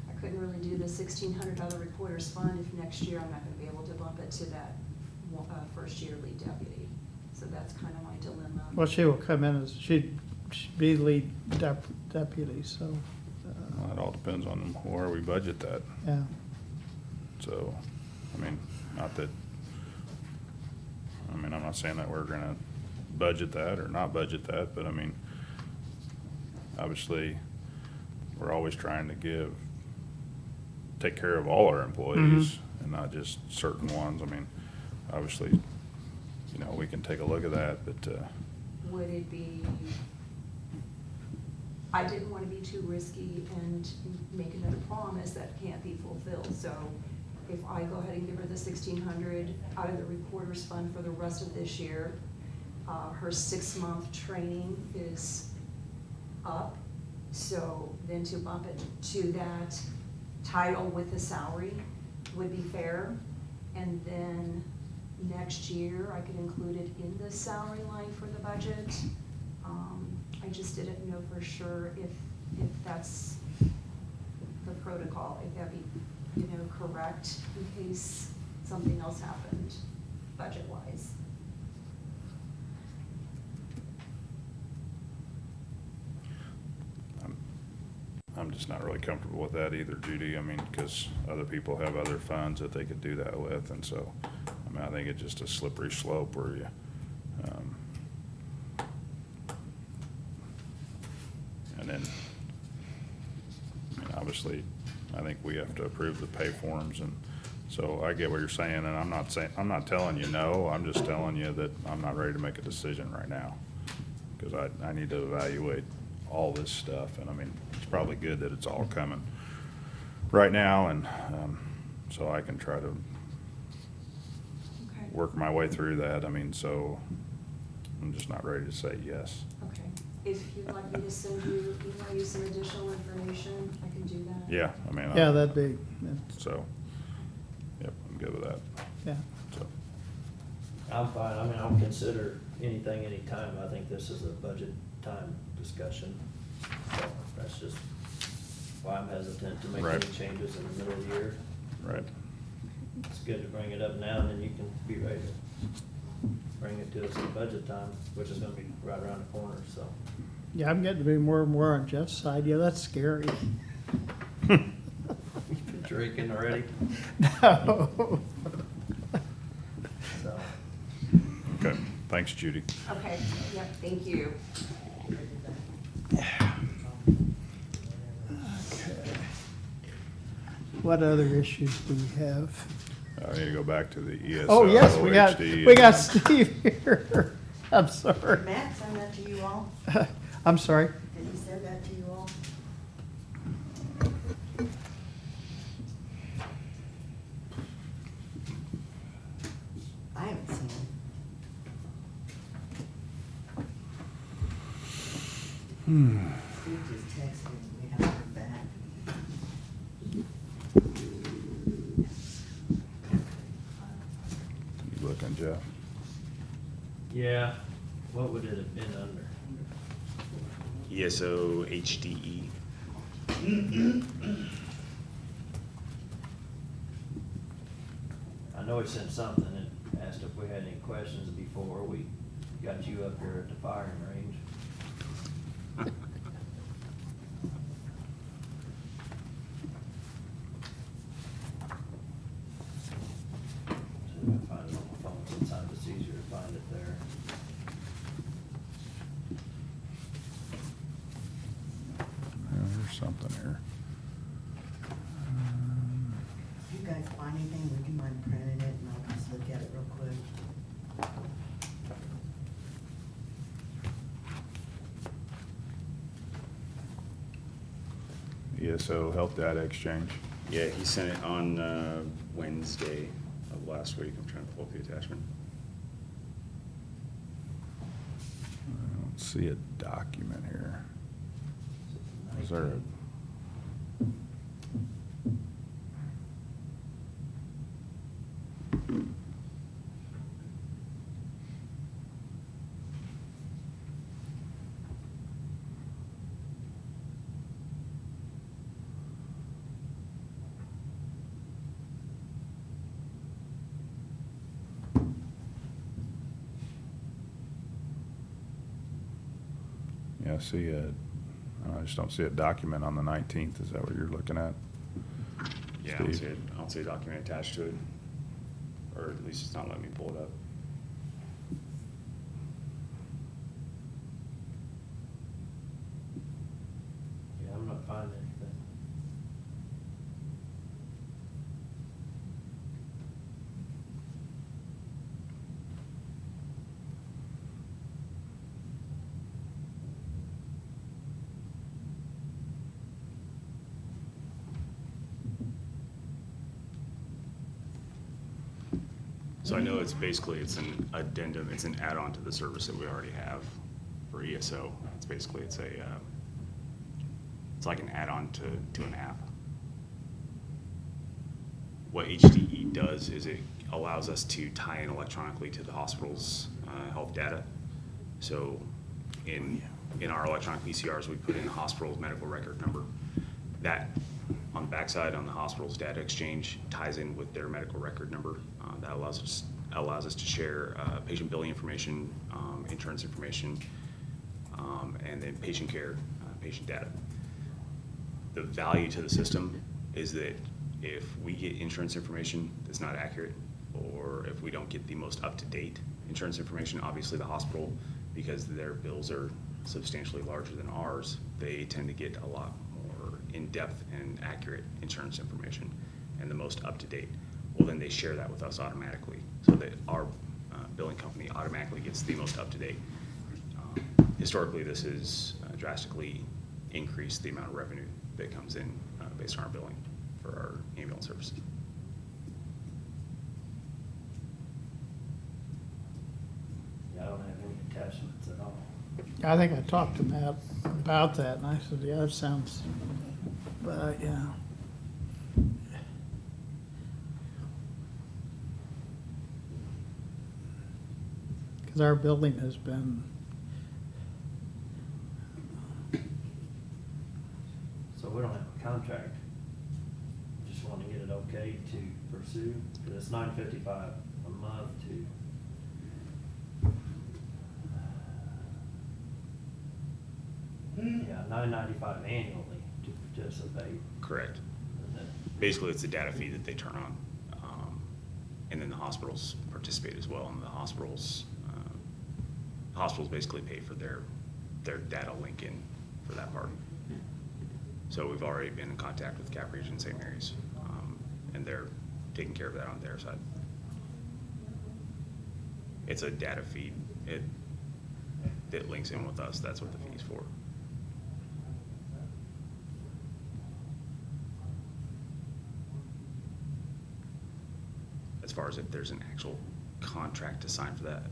I: I couldn't really do the 1,600 out of the recorder's fund if next year I'm not gonna be able to bump it to that first year lead deputy. So that's kind of my dilemma.
A: well, she will come in as, she'd be lead deputy, so,
C: Well, it all depends on where we budget that.
A: yeah.
C: So, I mean, I'm not saying that we're gonna budget that or not budget that, but I mean, obviously, we're always trying to take care of all our employees and not just certain ones. I mean, obviously, we can take a look at that, but,
I: Would it be, I didn't want to be too risky and make another promise that can't be fulfilled. So if I go ahead and give her the 1,600 out of the recorder's fund for the rest of this year, her 6-month training is up. So then to bump it to that title with the salary would be fair. And then next year, I could include it in the salary line for the budget. I just didn't know for sure if that's the protocol, if that'd be, correct in case something else happened budget-wise.
C: I'm just not really comfortable with that either, Judy. I mean, because other people have other funds that they could do that with, and so, I mean, I think it's just a slippery slope where you, and then, obviously, I think we have to approve the pay forms, and so I get what you're saying, and I'm not telling you no, I'm just telling you that I'm not ready to make a decision right now, because I need to evaluate all this stuff, and I mean, it's probably good that it's all coming right now, and so I can try to
I: Okay.
C: work my way through that. I mean, so I'm just not ready to say yes.
I: Okay. If you'd like me to email you some additional information, I can do that.
C: Yeah, I mean.
A: Yeah, that'd be,
C: So, yep, I'm good with that,
A: yeah.
C: so.
B: I'm fine, I mean, I'll consider anything, anytime. I think this is a budget time discussion. So that's just why I'm hesitant to make any
C: Right.
B: changes in the middle of the year.
C: Right.
B: It's good to bring it up now, and then you can be ready to bring it to us in budget time, which is gonna be right around the corner, so.
A: Yeah, I'm getting to be more and more on Jeff's side. Yeah, that's scary.
B: Drinking already,
A: No.
B: so.
C: Okay, thanks, Judy.
I: Okay, yep, thank you.
A: What other issues do we have?
C: I need to go back to the ESO.
A: Oh, yes, we
C: HD,
A: got
C: and-
A: Steve here. I'm sorry.
E: Matt send that to you all?
A: I'm sorry.
E: Did he send that to you all? I haven't seen it. Steve just texted me, we haven't heard back.
C: You looking, Jeff?
B: Yeah, what would it have been under?
J: ESO HDE.
B: I know he sent something and asked if we had any questions before we got you up here at the firing range. See if I can find it on my phone, sometimes it's easier to find it there.
E: guys find anything, would you mind printing it and I'll just look at it real quick?
C: ESO Health Data Exchange.
J: Yeah, he sent it on Wednesday of last week. I'm trying to pull up the attachment.
C: I don't see a document here. Is there a? Yeah, I just don't see a document on the 19th. Is that what you're looking at?
J: Yeah, I don't
C: Steve?
J: see it. I don't see a document attached to it, or at least it's not letting me pull it up.
B: Yeah, I'm not finding anything.
J: So I know it's basically, it's an addendum, it's an add-on to the service that we already have for ESO. It's basically, it's like an add-on to an app. What HDE does is it allows us to tie in electronically to the hospital's health data. So in our electronic PCRs, we put in the hospital's medical record number. That, on the backside, on the hospital's data exchange, ties in with their medical record number. That allows us to share patient billing information, insurance information, and then patient care, patient data. The value to the system is that if we get insurance information that's not accurate, or if we don't get the most up-to-date insurance information, obviously the hospital, because their bills are substantially larger than ours, they tend to get a lot more in-depth and accurate insurance information and the most up-to-date. Well, then they share that with us automatically, so that our billing company automatically gets the most up-to-date. Historically, this has drastically increased the amount of revenue that comes in based on our billing for our ambulance services.
B: Yeah, I don't have any attachments at all.
A: I think I talked to Matt about that, and I said, yeah, that sounds, but, yeah. Because our building has been,
B: So we don't have a contract. Just want to get it okay to pursue, because it's $9.55 a month to. Yeah, $9.95 annually to participate.
J: Correct.
B: And then-
J: Basically, it's a data feed that they turn on. And then the hospitals participate as well, and the hospitals basically pay for their data link in for that part. So we've already been in contact with Cap Region St. Mary's, and they're taking care of that on their side. It's a data feed. That links in with us. That's what the fee's for. As far as if there's an actual contract to sign for that,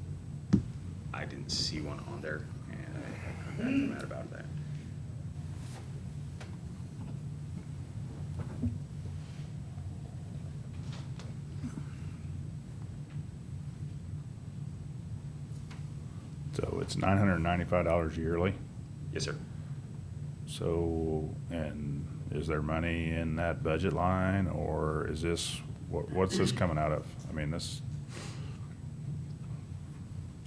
J: I didn't see one on there, and I had heard back from Matt about that.
C: So it's $995 yearly.
J: Yes, sir.
C: So, and is there money in that budget line, or is this, what's this coming out of? I mean, this,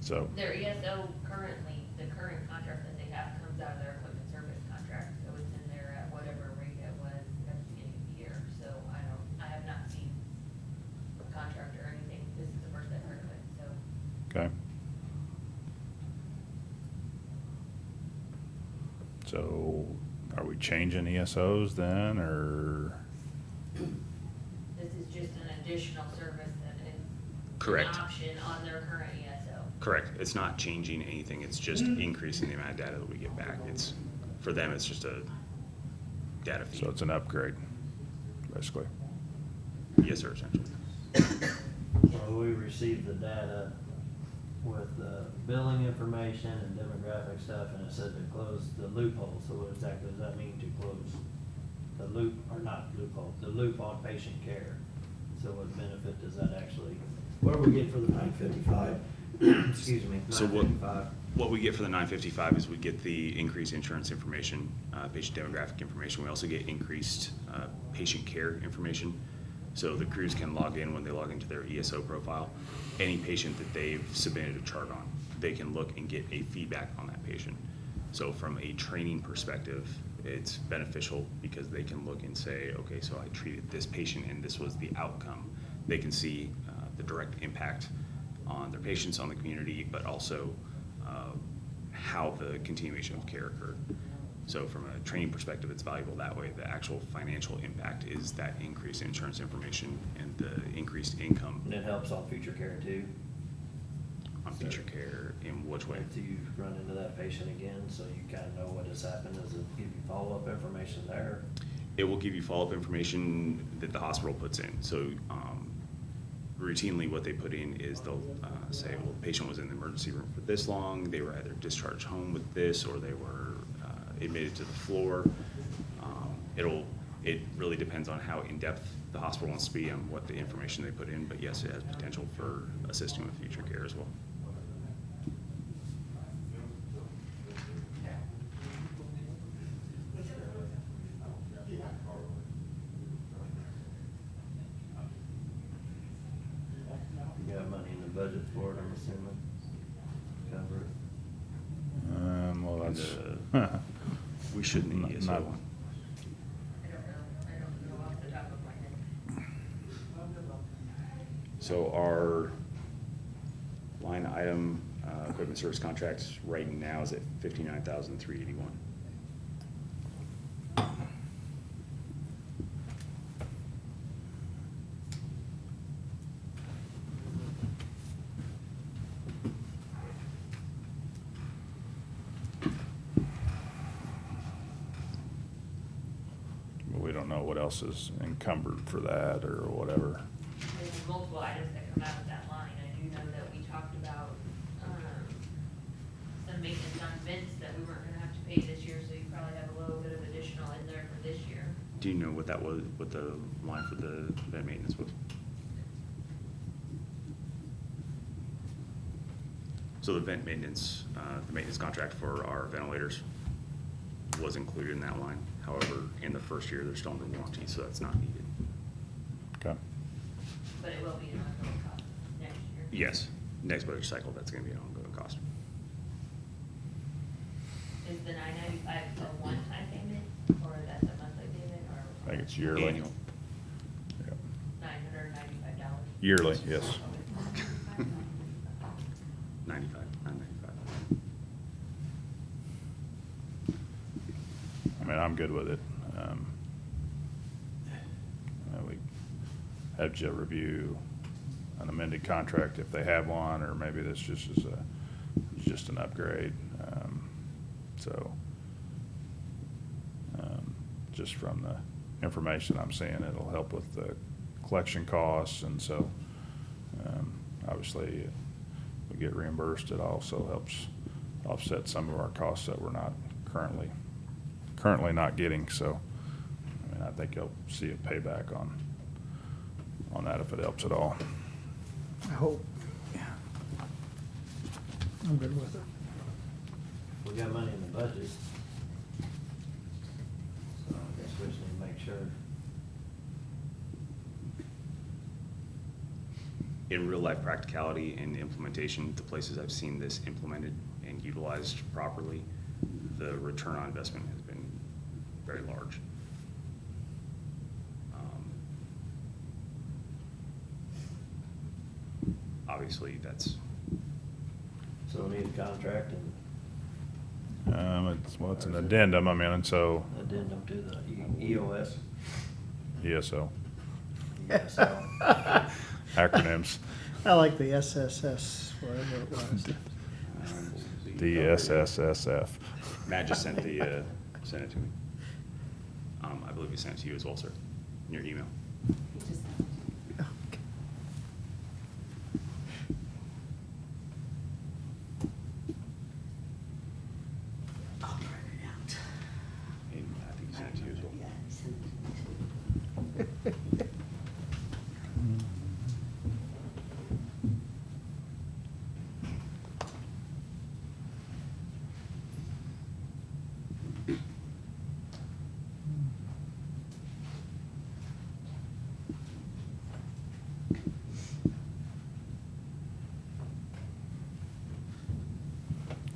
C: so,
F: Their ESO currently, the current contract that they have comes out of their equipment service contract, so it's in there at whatever rate it was at the beginning of the year. So I have not seen a contract or anything. This is the first I've heard of it, so.
C: okay. So, are we changing ESOs then, or?
F: This This is just an additional service that is
J: Correct.
F: an option on their current ESO.
J: Correct. It's not changing anything. It's just increasing the amount of data that we get back. It's, for them, it's just a data feed.
C: So it's an upgrade, basically.
J: Yes, sir, essentially.
B: So we received the data with the billing information and demographic stuff, and it said to close the loophole. So what exactly does that mean, to close the loop, or not loophole, the loop on patient care? So what benefit does that actually, what do we get for the $955? Excuse me,
J: So what,
B: $955.
J: what we get for the $955 is we get the increased insurance information, patient demographic information. We also get increased patient care information. So the crews can log in when they log into their ESO profile. Any patient that they've submitted a chart on, they can look and get a feedback on that patient. So from a training perspective, it's beneficial because they can look and say, okay, so I treated this patient and this was the outcome. They can see the direct impact on their patients, on the community, but also how the continuation of care occurred. So from a training perspective, it's valuable that way. The actual financial impact is that increased insurance information and the increased income
B: And it helps on future care too.
J: on future care. In which way?
B: If you run into that patient again, so you kind of know what has happened, does it give you follow-up information there?
J: It will give you follow-up information that the hospital puts in. So routinely what they put in is they'll say, well, the patient was in the emergency room for this long, they were either discharged home with this, or they were admitted to the floor. It really depends on how in-depth the hospital wants to be and what the information they put in, but yes, it has potential for assisting with future care as well.
B: You got money in the budget for it, I'm assuming? Cover it?
C: Well, that's,
J: We should need ESO
C: Not-
J: one.
F: I don't know off the top of my head.
J: So our line item, equipment service contracts right now is at $59,381.
C: but we don't know what else is encumbered for that or whatever.
F: There's multiple items that come out of that line. I do know that we talked about, some maintenance on vents that we weren't gonna have to pay this year, so you probably have a little bit of additional in there for this year.
J: Do you know what that was, what the line for the vent maintenance was? So the vent maintenance, the maintenance contract for our ventilators was included in that line. However, in the first year, they're still under warranty, so that's not needed.
C: Okay.
F: But it will be an ongoing cost next year.
J: Yes, next budget cycle, that's gonna be an ongoing cost.
F: Is the $995 a one-time payment, or that's a monthly payment, or?
C: I think it's yearly.
J: Annual.
C: Yep.
F: $995.
C: Yearly, yes.
J: 95, 995.
C: I mean, I'm good with it. We had you review an amended contract if they have one, or maybe this just is just an upgrade. So, just from the information I'm seeing, it'll help with the collection costs, and so, obviously, if we get reimbursed, it also helps offset some of our costs that we're not currently not getting, so, I mean, I think you'll see a payback on that if it helps at all.
A: I hope, yeah. I'm good with it.
B: We got money in the budget. So I guess we just need to make sure.
J: In real life practicality and implementation, the places I've seen this implemented and utilized properly, the return on investment has been very large. Obviously, that's,
B: So we need a contract and
C: It's an addendum, I mean, and so,
B: addendum to the EOS.
C: ESO.
B: ESO.
C: Acronyms.
A: I like the SSS, whatever it was.
C: DSSSF.
J: Matt just sent sent it to me. I believe he sent it to you as well, sir, in your email.
E: I'll print it out.
J: And I think he sent it to you as well.
E: Yeah, he sent it to me too.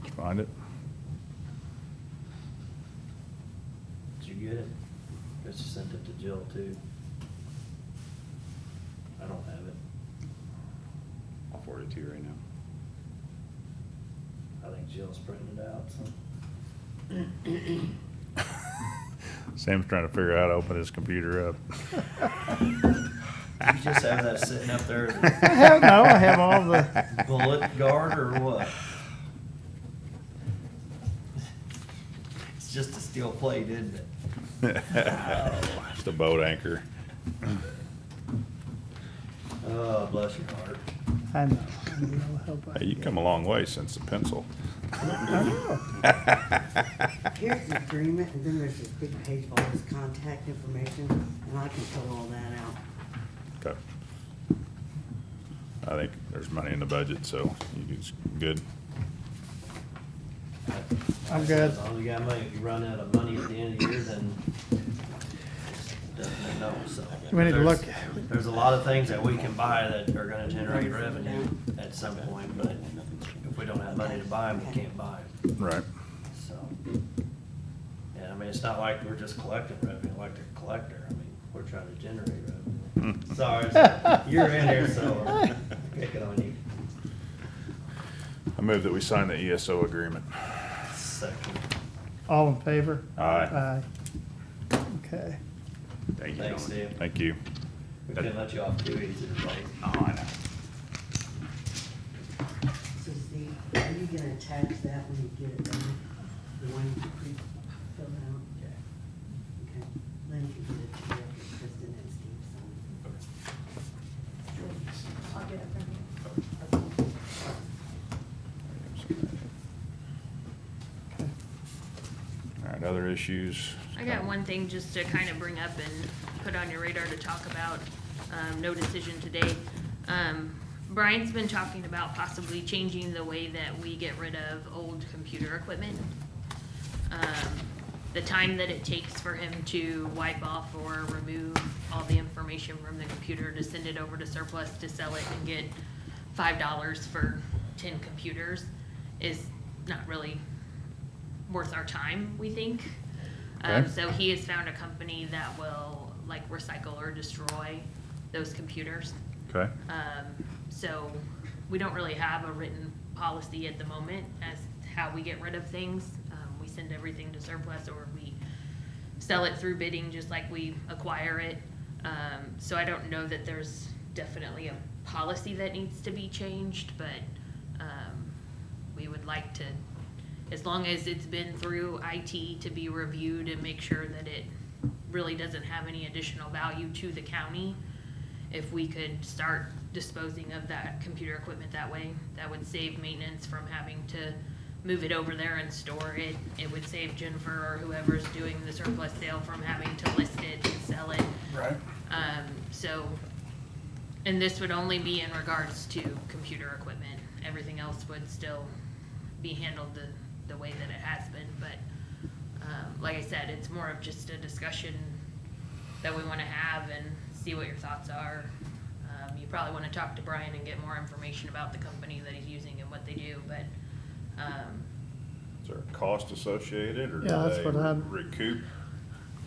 C: Did you find it?
B: Did you get it? I just sent it to Jill too. I don't have it.
J: I'll forward it to you right now.
B: I think Jill's printing it out, so.
C: Sam's trying to figure out how to open his computer up.
B: You just have that sitting up there as
A: I have, no, I have all the,
B: a bullet guard or what? It's just a steel plate, isn't it?
C: It's the boat anchor.
B: Oh, bless your heart.
A: I know. I need all the help I
C: Hey, you've
A: can
C: come a long way since the pencil.
E: Here's the agreement, and then there's this big page of all his contact information, and I can fill all that out.
C: Okay. I think there's money in the budget, so it's good.
A: I'm good.
B: As long as you got money, if you run out of money at the end of the year, then definitely no, so.
A: We need to look.
B: There's a lot of things that we can buy that are gonna generate revenue at some point, but if we don't have money to buy them, we can't buy them,
C: Right.
B: so. And I mean, it's not like we're just collecting revenue like the collector, I mean, we're trying to generate revenue. Sorry, you're in here, so I'm picking on you.
C: I move that we sign the ESO agreement.
B: Second.
A: All in favor?
C: Aye.
A: Aye. Okay.
J: Thank you,
B: Thanks,
J: gentlemen.
B: Steve.
C: Thank you.
B: We couldn't let you off too easy today.
J: Oh, I know.
E: So Steve, are you gonna attach that when you get it done? The one you pre-filled out?
B: Okay.
E: Okay. Then you can get it to Kristen and Steve sign.
D: I'll get it from you.
C: All right, other issues?
F: I got one thing just to kind of bring up and put on your radar to talk about, no decision today. Brian's been talking about possibly changing the way that we get rid of old computer equipment. The time that it takes for him to wipe off or remove all the information from the computer to send it over to surplus to sell it and get $5 for 10 computers is not really worth our time, we think.
C: Okay.
F: So he has found a company that will like recycle or destroy those computers.
C: Okay.
F: So we don't really have a written policy at the moment as how we get rid of things. We send everything to surplus or we sell it through bidding just like we acquire it. So I don't know that there's definitely a policy that needs to be changed, but we would like to, as long as it's been through IT to be reviewed and make sure that it really doesn't have any additional value to the county, if we could start disposing of that computer equipment that way, that would save maintenance from having to move it over there and store it. It would save Jennifer or whoever's doing the surplus sale from having to list it and sell it.
C: Right.
F: So, and this would only be in regards to computer equipment. Everything else would still be handled the way that it has been, but, like I said, it's more of just a discussion that we wanna have and see what your thoughts are. You probably wanna talk to Brian and get more information about the company that he's using and what they do, but,
C: Is there a cost associated, or
A: Yeah,
C: do
A: that's
C: they
A: what I'm-
C: recoup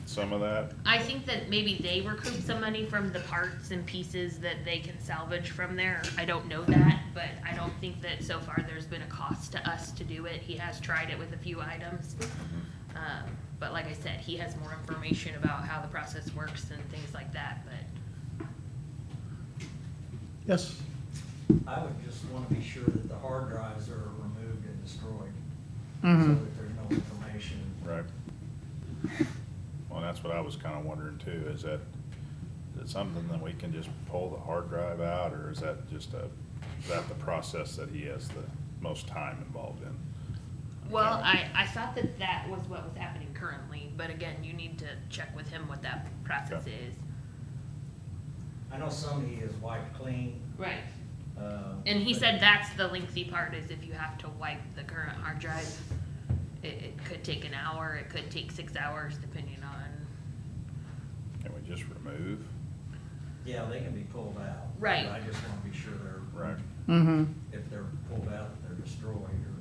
C: some of that?
F: I think that maybe they recoup some money from the parts and pieces that they can salvage from there. I don't know that, but I don't think that so far there's been a cost to us to do it. He has tried it with a few items. But like I said, he has more information about how the process works and things like that, but
A: Yes.
H: I would just want to be sure that the hard drives are removed and destroyed, so
A: Mhm.
H: that there's no information.
C: Right. Well, that's what I was kinda wondering too, is it something that we can just pull the hard drive out, or is that just is that the process that he has the most time involved in?
F: Well, I thought that that was what was happening currently, but again, you need to check with him what that process
C: Okay.
F: is.
H: I know some he is wiped clean.
F: Right.
H: but-
F: And he said that's the lengthy part, is if you have to wipe the current hard drive, it could take an hour, it could take 6 hours, depending on.
C: Can we just remove?
H: Yeah, they can be pulled out.
F: Right.
H: But I just want to be sure they're.
C: Right.
A: Mm-hmm.
H: If they're pulled out, that they're destroyed or.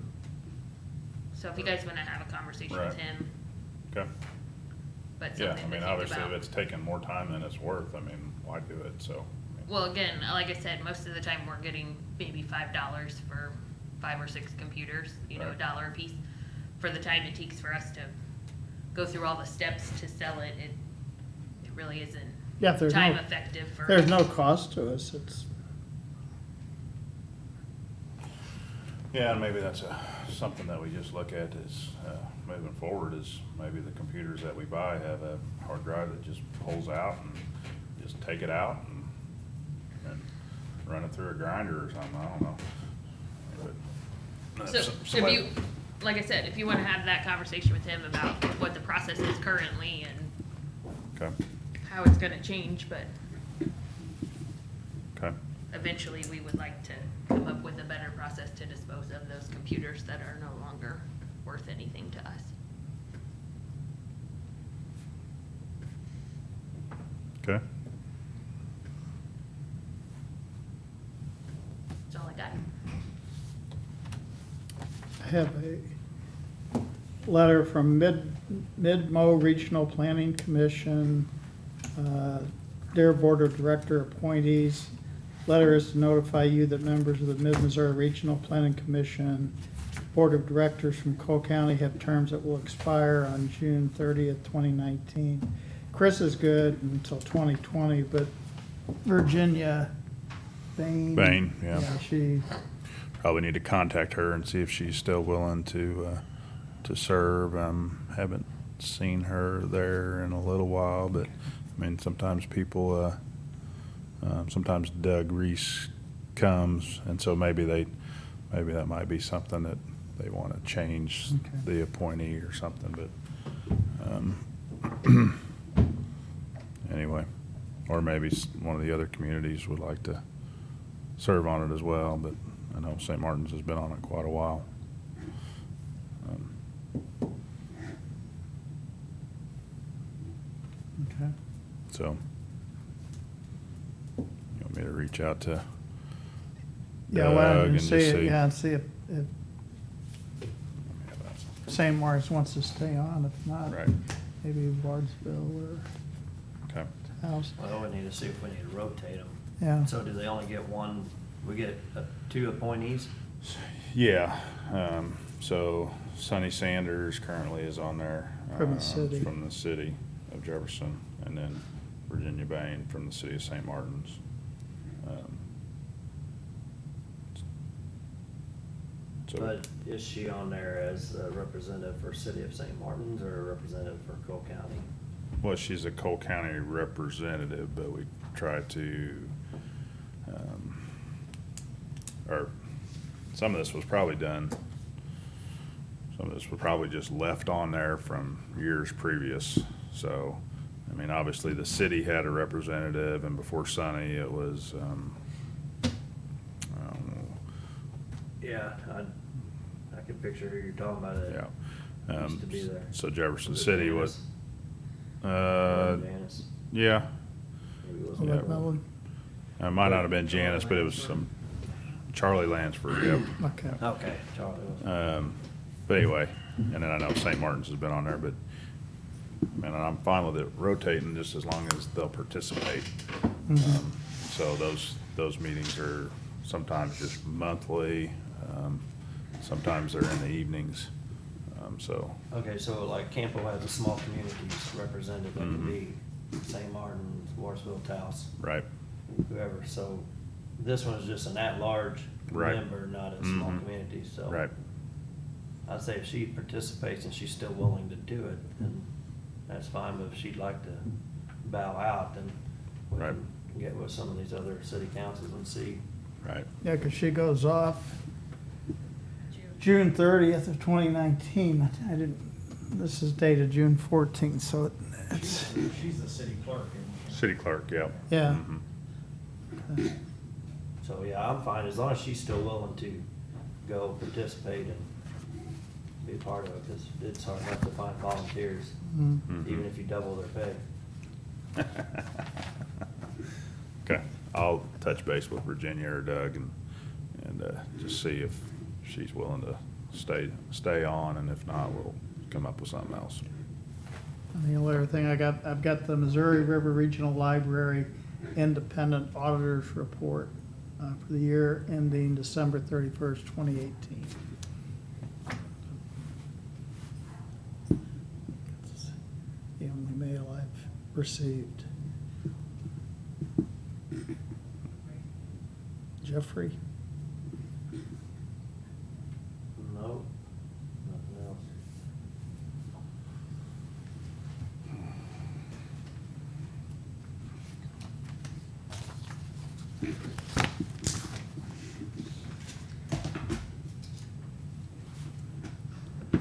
F: So if you guys wanna have a conversation
C: Right.
F: with him,
C: Okay.
F: but
C: Yeah, I
F: something to
C: mean,
F: think
C: obviously, if
F: about.
C: it's taking more time than it's worth, I mean, why do it, so. I mean,
F: Well, again, like I said, most of the time we're getting maybe $5 for 5 or 6 computers,
C: Right.
F: $1 a piece. For the time it takes for us to go through all the steps to sell it, it really isn't
A: Yeah, if there's
F: time
A: no,
F: effective for.
A: there's no cost to us, it's,
C: Yeah, and maybe that's something that we just look at is, moving forward, is maybe the computers that we buy have a hard drive that just pulls out and just take it out and run it through a grinder or something, I don't know. But,
F: So if
C: somebody-
F: you, like I said, if you wanna have that conversation with him about what the process is currently and
C: Okay,
F: how it's gonna change, but
C: okay,
F: eventually we would like to come up with a better process to dispose of those computers that are no longer worth anything to us.
C: okay.
F: That's all I got.
A: I have a letter from Mid-Mo Regional Planning Commission, dear Board of Director appointees. Letter is to notify you that members of the Mid-Missouri Regional Planning Commission Board of Directors from Cole County have terms that will expire on June 30th, 2019. Chris is good until 2020, but Virginia Bain.
C: Bain, yeah.
A: She,
C: Probably need to contact her and see if she's still willing to serve. Haven't seen her there in a little while, but, I mean, sometimes people, sometimes Doug Reese comes, and so maybe that might be something that they want to change
A: Okay.
C: the appointee or something, but, anyway. Or maybe one of the other communities would like to serve on it as well, but I know St. Martin's has been on it quite a while.
A: okay.
C: So, you want me to reach out to
A: Yeah, well,
C: Doug
A: and
C: and
A: see,
C: just see?
A: yeah, and see if St. Mark's wants to stay on, if not,
C: Right,
A: maybe Bardesville
C: okay.
A: or House.
B: Well, we need to see if we need to rotate them.
A: Yeah.
B: So do they only get one, we get 2 appointees?
C: Yeah, so Sonny Sanders currently is on there.
A: From the city.
C: From the city of Jefferson, and then Virginia Bain from the city of St. Martin's. So,
B: But is she on there as a representative for City of St. Martin's or a representative for Cole County?
C: well, she's a Cole County representative, but we try to, or some of this was probably done, some of this was probably just left on there from years previous. So, I mean, obviously, the city had a representative, and before Sonny, it was, I don't know,
B: Yeah, I can picture who you're talking about. It
C: yeah.
B: used to be there.
C: So Jefferson
B: Was it
C: City
B: Janice?
C: was,
B: Janice?
C: yeah,
B: Maybe it was
C: Yeah.
A: McMillan?
C: it might not have been Janice, but it was some, Charlie Lansford, yep.
A: Okay.
B: Okay, Charlie was.
C: But anyway, and then I know St. Martin's has been on there, but, man, I'm fine with it rotating just as long as they'll participate. So those meetings are sometimes just monthly, sometimes they're in the evenings, so.
B: Okay, so like Campo has a small communities representative, that could
C: Mhm.
B: be St. Martin's, Warsville, Taos,
C: Right,
B: whoever, so This one's just an at-large
C: Right.
B: member, not a small
C: Mhm.
B: community, so.
C: Right.
B: I'd say if she participates and she's still willing to do it, then that's fine, but if she'd like to bow out, then we
C: Right.
B: can get with some of these other city councils and see.
C: Right.
A: Yeah, 'cause she goes off June 30th of 2019. I didn't, this is dated June 14th, so it's,
H: She's the city clerk.
C: City clerk, yeah.
A: Yeah.
C: Mhm.
B: So, yeah, I'm fine, as long as she's still willing to go participate and be a part of it, because it's hard enough to find volunteers,
A: mm.
B: even if you double their pay.
C: Okay, I'll touch base with Virginia or Doug and just see if she's willing to stay on, and if not, we'll come up with something else.
A: And the only other thing I've got the Missouri River Regional Library Independent Auditors Report for the year ending December 31st, 2018. That's the only mail I've received. Jeffrey?
B: No, nothing else.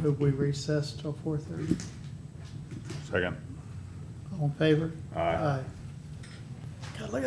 A: Move we recess till 4:30.
C: Second?
A: All in favor?
C: Aye.
A: Aye.